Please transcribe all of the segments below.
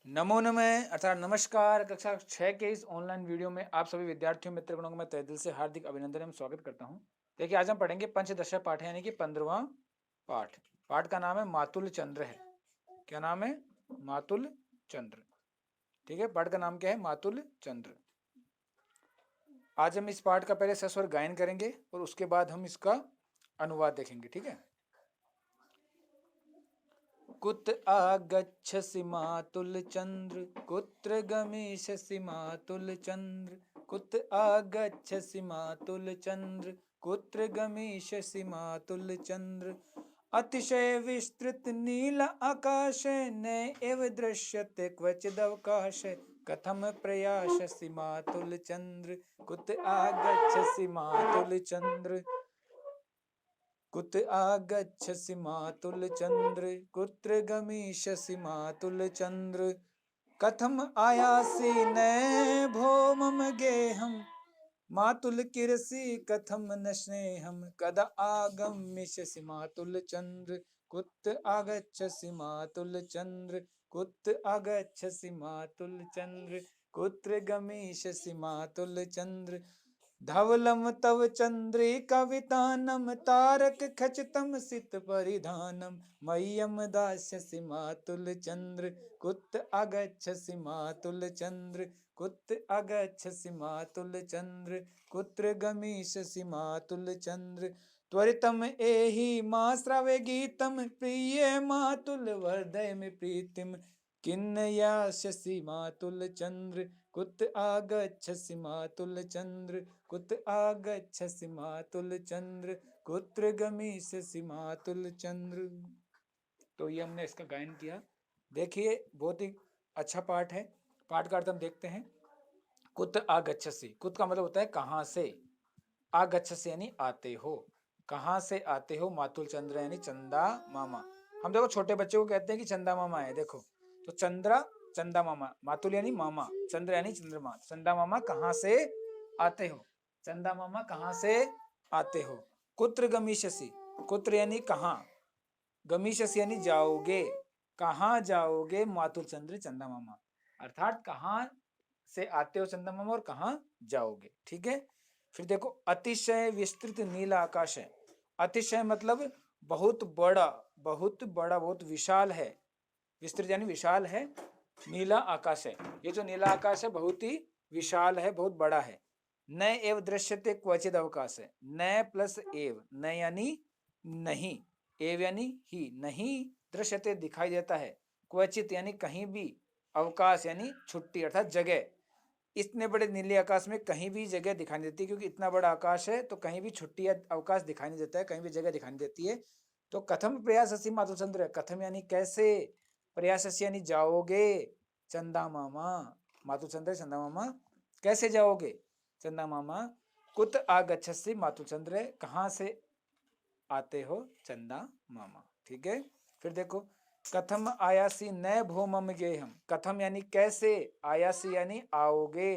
नमो नमः अर्थात नमस्कार। कक्षा 6 के इस ऑनलाइन वीडियो में आप सभी विद्यार्थियों मित्रगणों को मैं तहे दिल से हार्दिक अभिनंदन एवं स्वागत करता हूं। देखिए आज हम पढ़ेंगे पंचदश पाठ यानी कि 15वां पाठ। पाठ का नाम है मातुल चंद्र है। क्या नाम है? मातुल चंद्र। ठीक है, पाठ का नाम क्या है? मातुल चंद्र। आज हम इस पाठ का पहले सस्वर गायन करेंगे और उसके बाद हम इसका अनुवाद देखेंगे। ठीक है। कुत आगच्छसि मातुल चंद्र कुत्र गमिष्यसि मातुल चंद्र कुत आगच्छसि मातुल चंद्र कुत्र गमिष्यसि मातुल चंद्र अतिशय विस्तृत नील आकाश न एव दृश्यते क्वचिदवकाश कथम प्रयाससि मातुल चंद्र कुत आगच्छसि मातुल चंद्र कुत आगच्छसि मातुल चंद्र कुत्र गमिष्यसि मातुल चंद्र कथम आयासि न भो मम गेहम मातुल किरसि कथम न स्नेहम कदा आगमिष्यसि मातुल चंद्र कुत आगच्छसि मातुल चंद्र कुत आगच्छसि मातुल चंद्र कुत्र गमिष्यसि मातुल चंद्र धवलम तव चंद्रिकावितानम तारक खचितम सित परिधानम मह्यम दास्यसि मातुल चंद्र कुत आगच्छसि मातुल चंद्र कुत आगच्छसि मातुल चंद्र कुत्र गमिष्यसि मातुल चंद्र त्वरितम एहि मा श्रावे गीतम प्रिय मातुल वर्धय में प्रीतिम किन्न यास्यसि मातुल चंद्र कुत आगच्छसि मातुल चंद्र कुत आगच्छसि मातुल चंद्र कुत्र गमिष्यसि मातुल चंद्र। तो ये हमने इसका गायन किया। देखिए बहुत ही अच्छा पाठ है। पाठ का अर्थ हम देखते हैं। कुत आगच्छसि, कुत का मतलब होता है कहां से। आगच्छसि यानी आते हो, कहां से आते हो। मातुल चंद्र यानी चंदा मामा। हम देखो छोटे बच्चे को कहते हैं कि चंदा मामा है। देखो तो चंद्रा चंदा मामा, मातुल यानी मामा, चंद्र यानी चंद्रमा। चंदा मामा कहां से आते हो, चंदा मामा कहां से आते हो। कुत्र गमिष्यसि, कुत्र यानी कहां, गमिष्यसि यानी जाओगे, कहां जाओगे मातुल चंद्र चंदा मामा, अर्थात कहां से आते हो चंदा मामा और कहां जाओगे। ठीक है। फिर देखो अतिशय विस्तृत नीला आकाश है। अतिशय मतलब बहुत बड़ा, बहुत बड़ा, बहुत विशाल है। विस्तृत यानी विशाल है। नीला आकाश है, ये जो नीला आकाश है बहुत ही विशाल है, बहुत बड़ा है। न एव दृश्यते क्वचित अवकाश है। न प्लस एव, न यानी नहीं, एव यानी ही, नहीं दृश्यते दिखाई देता है, क्वचित यानी कहीं भी, अवकाश यानी छुट्टी अर्थात जगह। इतने बड़े नीले आकाश में कहीं भी जगह दिखाई नहीं देती, क्योंकि इतना बड़ा आकाश है तो कहीं भी छुट्टी या अवकाश दिखाई नहीं देता है, कहीं भी जगह दिखाई नहीं देती है। तो कथम प्रयाससि मातुलचंद्र, कथम यानी कैसे, प्रयाससि यानी जाओगे, चंदा मामा, मातुलचंद्र चंदा मामा कैसे जाओगे चंदा मामा। कुत आगच्छसि मातुलचंद्र कहां से आते हो चंदा मामा। ठीक है। फिर देखो कथम आयासी न भो मम गेहम, कथम यानी कैसे, आयासी यानी आओगे,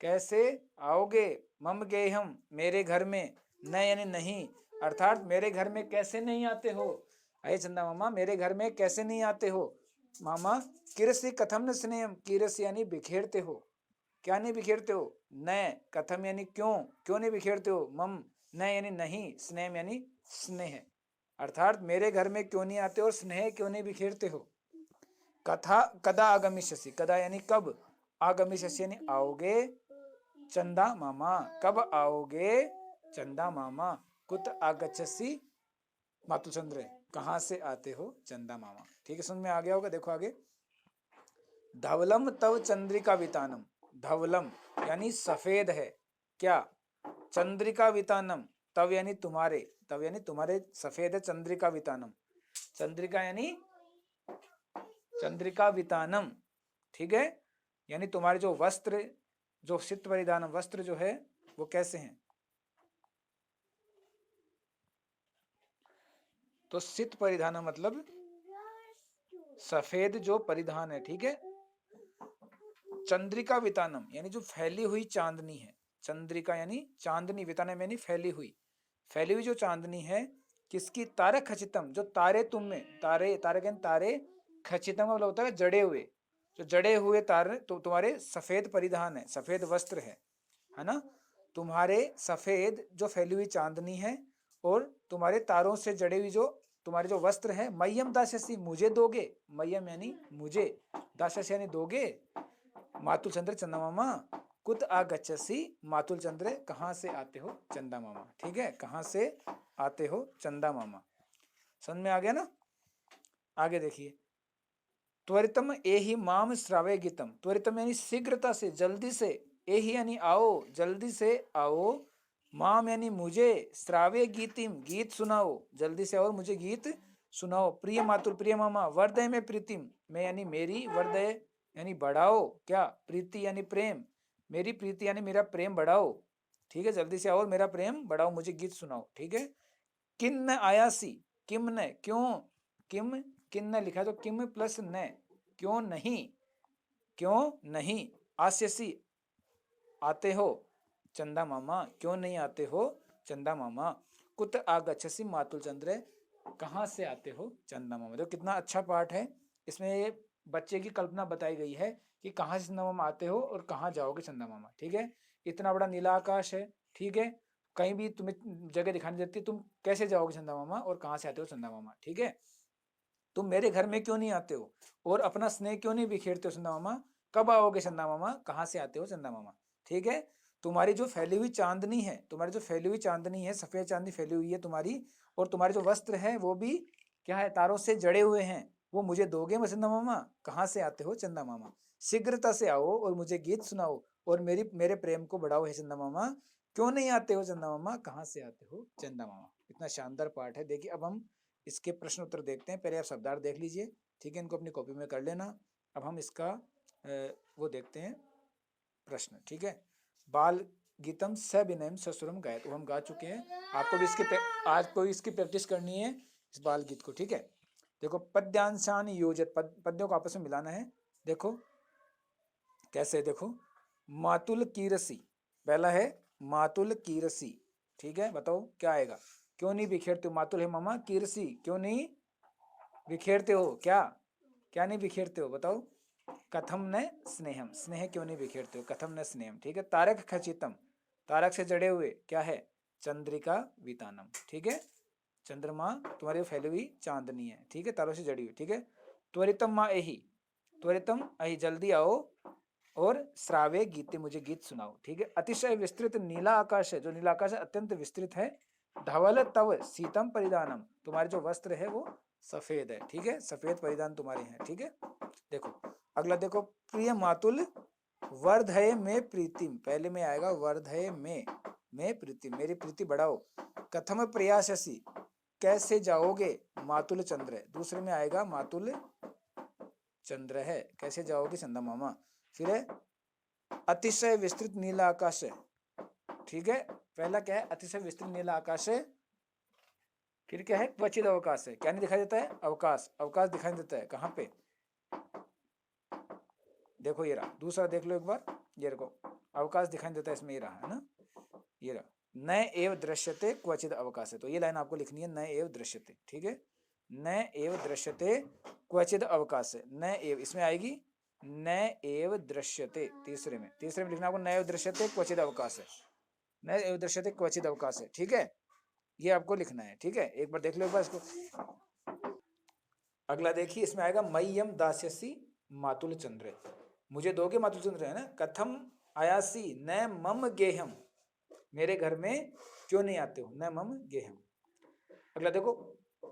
कैसे आओगे, मम गेहम मेरे घर में, न यानी नहीं, अर्थात मेरे घर में कैसे नहीं आते हो। अरे चंदा मामा मेरे घर में कैसे नहीं आते हो। मामा किरसी कथम न स्नेहम, किरस यानी बिखेरते हो, क्या नहीं बिखेरते हो। न कथम यानी क्यों, क्यों नहीं बिखेरते हो। मम न यानी नहीं, स्नेह यानी स्नेह, अर्थात मेरे घर में क्यों नहीं आते और स्नेह क्यों नहीं बिखेरते हो। कथा कदा आगमिष्यसि, कदा यानी कब, आगमिष्यसि यानी आओगे, चंदा मामा कब आओगे चंदा मामा। कुत आगच्छसि मातुचंद्र कहां से आते हो चंदा मामा। ठीक है, समझ में आ गया होगा। देखो आगे, धवलम तव चंद्रिका वितानम, धवलम यानी सफेद है, क्या, चंद्रिका वितानम, तव यानी तुम्हारे, तव यानी तुम्हारे सफेद है, चंद्रिका वितानम, चंद्रिका यानी चंद्रिका वितानम। ठीक है, यानी तुम्हारे जो वस्त्र, जो सित परिधान वस्त्र जो है वो कैसे हैं। तो सित परिधान मतलब सफेद जो परिधान है। ठीक है। चंद्रिका वितानम यानी जो फैली हुई चांदनी है, चंद्रिका यानी चांदनी, वितानम यानी फैली हुई, फैली हुई जो चांदनी है किसकी, तारे खचितम जो तारे तुम में, तारे, तारे के तारे, खचितम मतलब होता है जड़े हुए, जो जड़े हुए तार तो तुम्हारे सफेद परिधान है, सफेद वस्त्र है ना, तुम्हारे सफेद जो फैली हुई चांदनी है और तुम्हारे तारों से जड़े हुई जो तुम्हारे जो वस्त्र है, मह्यम दास्यसि मुझे दोगे, मह्यम यानी मुझे, दास्यसि यानी दोगे, मातुल चंद्र चंदा मामा, कुत आगच्छसि मातुल चंद्र कहाँ से आते हो चंदा मामा, ठीक है, कहाँ से आते हो चंदा मामा। समझ में आ गया ना। आगे देखिए, त्वरितम एहि माम श्रावे गीतम, त्वरितम यानी शीघ्रता से, जल्दी से, एहि यानी आओ, जल्दी से आओ, माम यानी मुझे, श्रावे गीतिम गीत सुनाओ, जल्दी से और मुझे गीत सुनाओ, प्रिय मातुल प्रिय मामा, वर्दय में प्रीतिम, मैं यानी मेरी, वर्दय यानी बढ़ाओ, क्या, प्रीति यानी प्रेम, मेरी प्रीति यानी मेरा प्रेम बढ़ाओ, ठीक है, जल्दी से आओ और मेरा प्रेम बढ़ाओ, मुझे गीत सुनाओ, ठीक है। किन्न आयासी, किम न क्यों, किम किन्न लिखा तो किम प्लस न, क्यों नहीं, क्यों नहीं, आस्यसी आते हो चंदा मामा, क्यों नहीं आते हो चंदा मामा, कुत आगच्छसि मातुल चंद्र कहाँ से आते हो चंदा मामा। देखो कितना अच्छा पाठ है, इसमें ये बच्चे की कल्पना बताई गई है कि कहाँ से चंदा मामा आते हो और कहाँ जाओगे चंदा मामा, ठीक है। इतना बड़ा नीला आकाश है, ठीक है, कहीं भी तुम्हें जगह दिखाई नहीं देती, तुम कैसे जाओगे चंदा मामा और कहाँ से आते हो चंदा मामा, ठीक है। तुम मेरे घर में क्यों नहीं आते हो और अपना स्नेह क्यों नहीं बिखेरते हो चंदा मामा, कब आओगे चंदा मामा, कहाँ से आते हो चंदा मामा, ठीक है। तुम्हारी जो फैली हुई चांदनी है, तुम्हारी जो फैली हुई चांदनी है, सफेद चांदनी फैली हुई है तुम्हारी, और तुम्हारे जो वस्त्र है वो भी क्या है, तारों से जड़े हुए हैं, वो मुझे दोगे मैं चंदा मामा, कहाँ से आते हो चंदा मामा, शीघ्रता से आओ और मुझे गीत सुनाओ और मेरे प्रेम को बढ़ाओ है चंदा मामा, क्यों नहीं आते हो चंदा मामा, कहाँ से आते हो चंदा मामा। इतना शानदार पाठ है। देखिए अब हम इसके प्रश्न उत्तर देखते हैं, पहले आप शब्दार्थ देख लीजिए, ठीक है, इनको अपनी कॉपी में कर लेना। अब हम इसका वो देखते हैं प्रश्न, ठीक है। बाल गीतम सविनयम ससुरम गायत, वो हम गा चुके हैं, आपको भी आज को इसकी प्रैक्टिस करनी है इस बाल गीत को, ठीक है। देखो पद्यांशान योजत, पद्यों को आपस में मिलाना है। देखो कैसे, देखो मातुल कीरसी, पहला है मातुल कीरसी, ठीक है, बताओ क्या आएगा, क्यों नहीं बिखेरते हो, मातुल है मामा, कीरसी क्यों नहीं बिखेरते हो, क्या क्या नहीं बिखेरते हो बताओ, कथम न स्नेहम, स्नेह क्यों नहीं बिखेरते हो, कथम न स्नेहम, ठीक है। तारक खचितम, तारक से जड़े हुए क्या है, चंद्रिका वितानम, ठीक है, चंद्रमा तुम्हारी फैली हुई चांदनी है, ठीक है, तारों से जड़ी हुई, ठीक है। त्वरितम माँ एही, त्वरितम अहि जल्दी आओ, और श्रावे गीते मुझे गीत सुनाओ, ठीक है। अतिशय विस्तृत नीला आकाश है, जो नीला आकाश है अत्यंत विस्तृत है, धवल तव सीतम परिधानम, तुम्हारे जो वस्त्र है वो सफेद है, ठीक है, सफेद परिधान तुम्हारे हैं, ठीक है। देखो अगला देखो, प्रिय मातुल वर्धय में प्रीतिम, पहले में आएगा वर्धय में प्रीतिम, मेरी प्रीति बढ़ाओ, कथम प्रयाससी कैसे जाओगे, मातुल चंद्र, दूसरे में आएगा मातुल चंद्र है, कैसे जाओगे चंदा मामा, फिर है अतिशय विस्तृत नीला आकाश है, ठीक है, पहला क्या है अतिशय विस्तृत नीला आकाश है, फिर क्या है क्वचित अवकाश है, क्या नहीं दिखाई देता है, अवकाश, अवकाश दिखाई देता है कहाँ पे, देखो ये रहा, दूसरा देख लो एक बार, ये देखो अवकाश दिखाई देता है इसमें, ये रहा है ना, ये रहा, न एव दृश्यते क्वचित अवकाश है, तो ये लाइन आपको लिखनी है, न एव दृश्यते, ठीक है, न एव दृश्यते क्वचित अवकाश है, न एव इसमें आएगी न एव दृश्यते, तीसरे में लिखना आपको, न एव दृश्यते क्वचित अवकाश है, न एव दृश्यते क्वचित अवकाश है, ठीक है, ये आपको लिखना है, ठीक है, एक बार देख लो एक बार इसको। अगला देखिए, इसमें आएगा मय्यम दास्यसी मातुल चंद्र, मुझे दोगे मातुल चंद्र, है ना, कथम आयासी न मम गेहम, मेरे घर में क्यों नहीं आते हो, न मम गेहम। अगला देखो,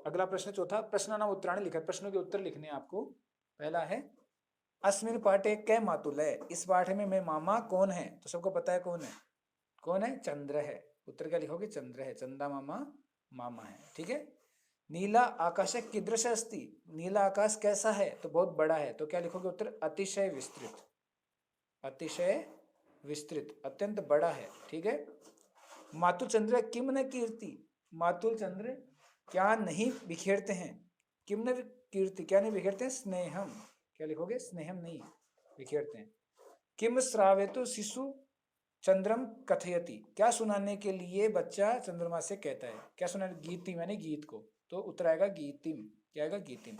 अगला प्रश्न चौथा, प्रश्न नाम उत्तराणी लिखा, प्रश्नों के उत्तर लिखने आपको। पहला है अस्मिन पाठे कै मातुल है, इस पाठे में मामा कौन है, तो सबको पता है कौन है, कौन है, चंद्र है, उत्तर क्या लिखोगे, चंद्र है, चंदा मामा मामा है, ठीक है। नीला आकाश कीदृश अस्ति, नीला आकाश कैसा है, तो बहुत बड़ा है, तो क्या लिखोगे उत्तर, अतिशय विस्तृत, अतिशय विस्तृत, अत्यंत बड़ा है, ठीक है। मातुल चंद्र किम न कीर्ति, मातुल चंद्र क्या नहीं बिखेरते हैं, किम न कीर्ति क्या नहीं बिखेरते हैं, स्नेहम, क्या लिखोगे, स्नेहम नहीं बिखेरते हैं। किम श्रावेतु शिशु चंद्रम कथयति, क्या सुनाने के लिए बच्चा चंद्रमा से कहता है, क्या सुनाने, गीतिम यानी गीत को, तो उत्तर आएगा गीतिम, क्या आएगा, गीतिम।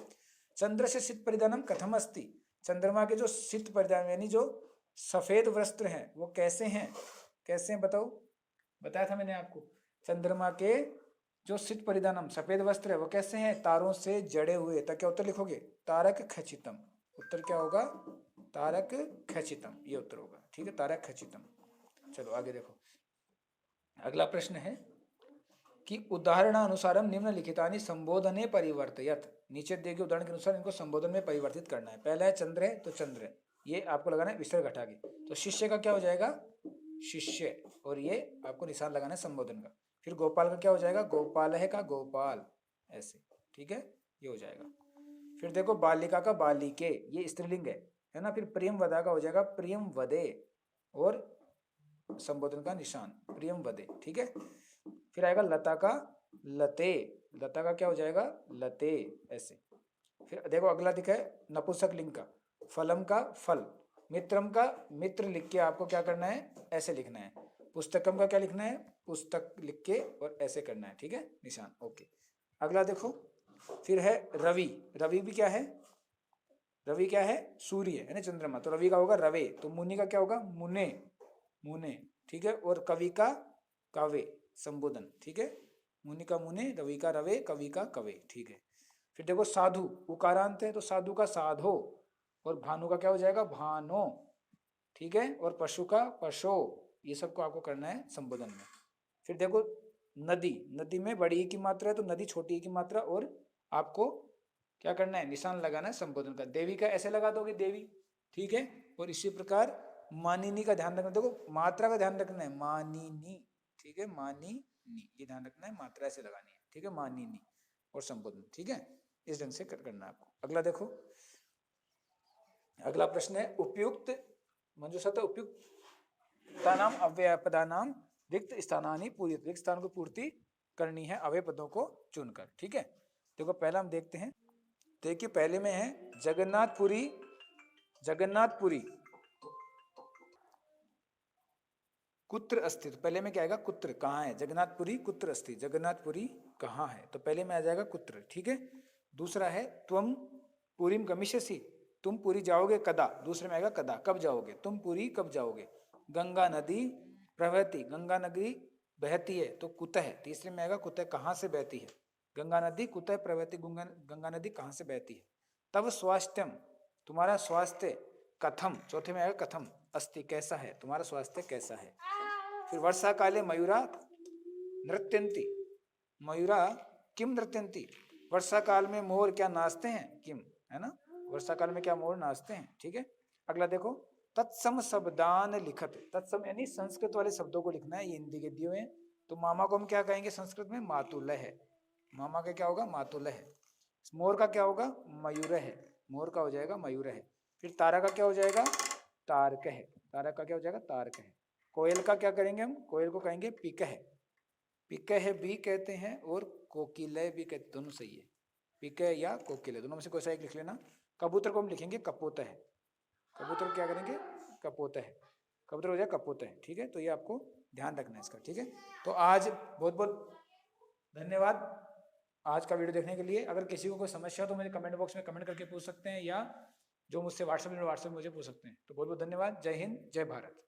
चंद्र से शीत परिधानम कथम अस्ति, चंद्रमा के जो शीत परिधान यानी जो सफेद वस्त्र हैं वो कैसे हैं, कैसे हैं बताओ, बताया था मैंने आपको। चंद्रमा के जो शीत परिधानम सफेद वस्त्र है वो कैसे हैं, तारों से जड़े हुए। तो क्या उत्तर लिखोगे, तारक खचितम। उत्तर क्या होगा, तारक खचितम, ये उत्तर होगा। ठीक है, तारक खचितम। चलो आगे देखो, अगला प्रश्न है कि उदाहरणानुसारम निम्नलिखितानि संबोधने परिवर्तयत। नीचे दिए गए उदाहरण के अनुसार इनको संबोधन में परिवर्तित करना है। पहला है चंद्र है तो चंद्र है, ये आपको लगाना है विसर्ग हटा के। तो शिष्य का क्या हो जाएगा, शिष्य, और ये आपको निशान लगाना है संबोधन का। फिर गोपाल का क्या हो जाएगा, गोपाल है का गोपाल, ऐसे। ठीक है, ये हो जाएगा। फिर देखो बालिका का बालिके, ये स्त्रीलिंग है ना। फिर प्रियम वदा का हो जाएगा प्रियम वदे, और संबोधन का निशान प्रियम वदे। ठीक है, फिर आएगा लता का लते, लता का क्या हो जाएगा लते, ऐसे। फिर देखो अगला दिखा है नपुंसक लिंग का, फलम का फल, मित्रम का मित्र लिख के आपको क्या करना है, ऐसे लिखना है। पुस्तकम का क्या लिखना है, पुस्तक लिख के और ऐसे करना है। ठीक है, निशान, ओके। अगला देखो, फिर है रवि, रवि भी क्या है, रवि क्या है, सूर्य है ना, चंद्रमा। तो रवि का होगा रवे, तो मुनि का क्या होगा मुने, मुने। ठीक है, और कवि का कावे, संबोधन। ठीक है, मुनि का मुने, रवि का रवे, कवि का कवे। ठीक है, फिर देखो साधु, उकारांत है तो साधु का साधो, और भानु का क्या हो जाएगा भानो। ठीक है, और पशु का पशो, ये सबको आपको करना है संबोधन में। फिर देखो नदी, नदी में बड़ी की मात्रा है तो नदी छोटी की मात्रा, और आपको क्या करना है, निशान लगाना है संबोधन का। देवी का ऐसे लगा दोगे देवी। ठीक है, और इसी प्रकार मानिनी का ध्यान रखना, देखो मात्रा का ध्यान रखना है, मानिनी। ठीक है, मानिनी, ये ध्यान रखना है, मात्रा ऐसे लगानी है। ठीक है, मानिनी और संबोधन। ठीक है, इस ढंग से करना है आपको। अगला देखो, अगला प्रश्न है उपयुक्त मंजूषा उपयुक्त नाम अव्यय पदानाम रिक्त स्थानानि पूरी, रिक्त स्थान को पूर्ति करनी है अव्यय पदों को चुनकर। ठीक है, देखो पहला हम देखते हैं। देखिए पहले में है जगन्नाथपुरी, जगन्नाथपुरी कुत्र अस्थित। पहले में क्या आएगा, कुत्र, कहाँ है, जगन्नाथपुरी कुत्र अस्थित, जगन्नाथपुरी कहाँ है, तो पहले में आ जाएगा कुत्र। ठीक है, दूसरा है त्वम पुरीम गमिष्यसि, तुम पुरी जाओगे कदा, दूसरे में आएगा कदा, कब जाओगे, तुम पुरी कब जाओगे। गंगा नदी प्रवहती, गंगा नदी बहती है तो कुतः, तीसरे में आएगा कुतः, कहाँ से बहती है, गंगा नदी कुतः प्रवहती, गंगा नदी कहाँ से बहती है। तब स्वास्थ्यम, तुम्हारा स्वास्थ्य, कथम, चौथे में आएगा कथम, अस्ति, कैसा है, तुम्हारा स्वास्थ्य कैसा है। फिर वर्षा काले मयूरा नृत्यंती, मयूरा किम नृत्यंती, वर्षा काल में मोर क्या नाचते हैं, किम, है ना, वर्षा काल में क्या मोर नाचते हैं। ठीक है, अगला देखो तत्सम शब्दान लिखत, तत्सम यानी संस्कृत वाले शब्दों को लिखना है, ये हिंदी के दिए हुए हैं। तो मामा को हम क्या कहेंगे संस्कृत में, मातुल है, मामा का क्या होगा मातुल है। मोर का क्या होगा मयूर है, मोर का हो जाएगा मयूर है। फिर तारा का क्या हो जाएगा तारक है, तारा का क्या हो जाएगा तारक है। कोयल का क्या करेंगे हम, कोयल को कहेंगे पिक है, पिक है भी कहते हैं, और कोकिलय भी कहते, दोनों सही है, पिक या कोकिलय दोनों में से कोई सा एक लिख लेना। कबूतर को हम लिखेंगे कपोत है, कबूतर क्या करेंगे कपोत है, कबूतर हो जाए कपोत है। ठीक है, तो ये आपको ध्यान रखना है इसका। ठीक है, तो आज बहुत बहुत धन्यवाद आज का वीडियो देखने के लिए। अगर किसी को कोई समस्या हो तो मुझे कमेंट बॉक्स में कमेंट करके पूछ सकते हैं, या जो मुझसे व्हाट्सएप में मुझे पूछ सकते हैं। तो बहुत बहुत धन्यवाद, जय हिंद, जय भारत।